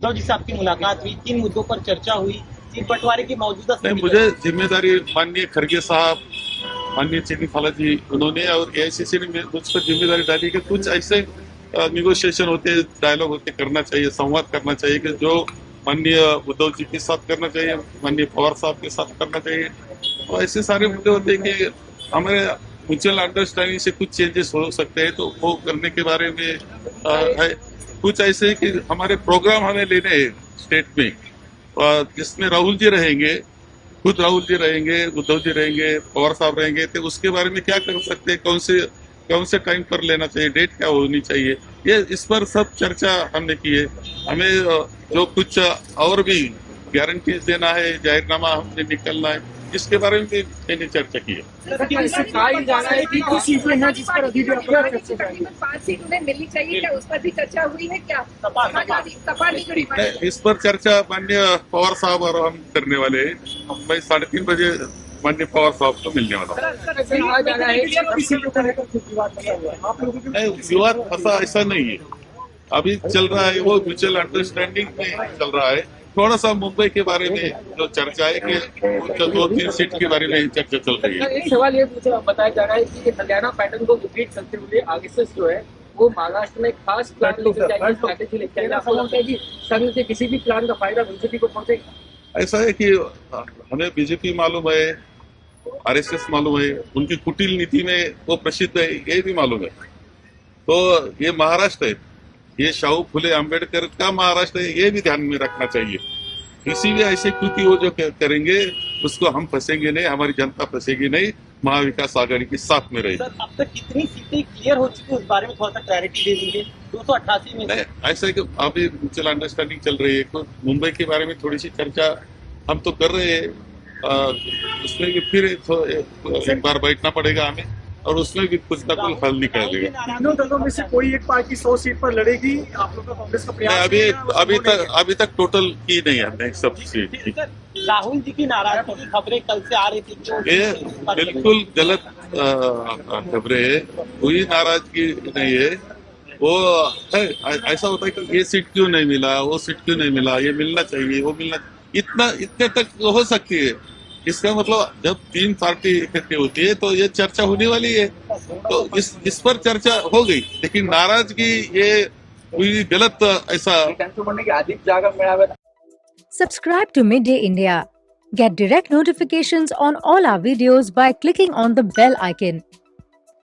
तो जिससे आपकी मुलाकात हुई, किन मुद्दों पर चर्चा हुई, सीट बंटवारे की मौजूदा नहीं, स्थिति मुझे जिम्मेदारी माननीय खड़गे साहब, माननीय चेनीथाला जी, उन्होंने और एआईसीसी ने मुझ पर जिम्मेदारी डाली कि कुछ ऐसे निगोशिएशन होते, डायलॉग होते, करना चाहिए, संवाद करना चाहिए कि जो माननीय उद्धव जी के साथ करना चाहिए, माननीय पवार साहब के साथ करना चाहिए। और ऐसे सारे मुद्दे होते हैं कि हमारे म्यूचुअल अंडरस्टैंडिंग से कुछ चेंजेस हो सकते हैं, तो वो करने के बारे में है। कुछ ऐसे कि हमारे प्रोग्राम हमें लेने हैं स्टेट में, जिसमें राहुल जी रहेंगे, खुद राहुल जी रहेंगे, उद्धव जी रहेंगे, पवार साहब रहेंगे, तो उसके बारे में क्या कर सकते हैं, कौन से टाइम पर लेना चाहिए, डेट क्या होनी चाहिए, ये इस पर सब चर्चा हमने की है। हमें जो कुछ और भी गारंटीज देना है, जाहिरनामा हमने निकलना है, इसके बारे में भी मैंने चर्चा की है। लेकिन इससे कहा ही जा रहा है कि कुछ सीटें हैं जिस पर अभी भी अपना चर्चा जारी है। 5 सीट उन्हें मिलनी चाहिए, क्या उस पर भी चर्चा हुई है? क्या सपा की जो डिमांड है? इस पर चर्चा माननीय पवार साहब और हम करने वाले हैं। मैं 3:30 बजे माननीय पवार साहब को मिलने वाला हूँ। ऐसा कहा जा रहा है कि अभी सीटों को लेकर कुछ विवाद बना हुआ है। आप लोगों के विवाद ऐसा नहीं है, अभी चल रहा है वो म्यूचुअल अंडरस्टैंडिंग में चल रहा है। थोड़ा सा मुंबई के बारे में जो चर्चा है कि 2-3 सीट के बारे में चर्चा चल रही है। एक सवाल ये मुझे बताया जा रहा है कि हरियाणा पैटर्न को रिपीट करते हुए आगे से जो है वो महाराष्ट्र में खास प्लान लेकर जाएंगे, स्ट्रैटेजी लेकर जाएंगे। आपको लगता है कि संघ के किसी भी प्लान का फायदा बीजेपी को पहुंचेगा? ऐसा है कि हमें बीजेपी मालूम है, आरएसएस मालूम है, उनकी कुटिल नीति में वो प्रसिद्ध है, ये भी मालूम है। तो ये महाराष्ट्र है, ये शाहू फुले अम्बेडकर का महाराष्ट्र है, ये भी ध्यान में रखना चाहिए। किसी भी ऐसी कृति वो जो करेंगे उसको हम फंसेंगे नहीं, हमारी जनता फंसेगी नहीं, महाविकास आघाड़ी के साथ में रहेगी। सर, अब तक कितनी सीटें क्लियर हो चुकी है, उस बारे में थोड़ा सा क्लैरिटी दे दीजिए। 288 में नहीं, ऐसा है कि अभी म्यूचुअल अंडरस्टैंडिंग चल रही है, तो मुंबई के बारे में थोड़ी सी चर्चा हम तो कर रहे हैं। उसमें भी फिर एक बार बैठना पड़ेगा हमें, और उसमें भी कुछ ना कुछ हल निकालेगा। तीनों दलों में से कोई एक पार्टी 100 सीट पर लड़ेगी। आप लोग का कांग्रेस का प्रयास है या अभी तक टोटल की नहीं हमने सब सीट की। सर, राहुल जी की नाराजगी की खबरें कल से आ रही थी कि ये बिल्कुल गलत खबरें है, कोई नाराजगी नहीं है। वो ऐसा होता है कि ये सीट क्यों नहीं मिला, वो सीट क्यों नहीं मिला, ये मिलना चाहिए, वो मिलना, इतने तक हो सकती है। इसका मतलब जब 3 पार्टी इकट्ठी होती है तो ये चर्चा होने वाली है, तो इस पर चर्चा हो गई, लेकिन नाराजगी ये कोई गलत ऐसा। Subscribe to Midday India. Get direct notifications on all our videos by clicking on the bell icon.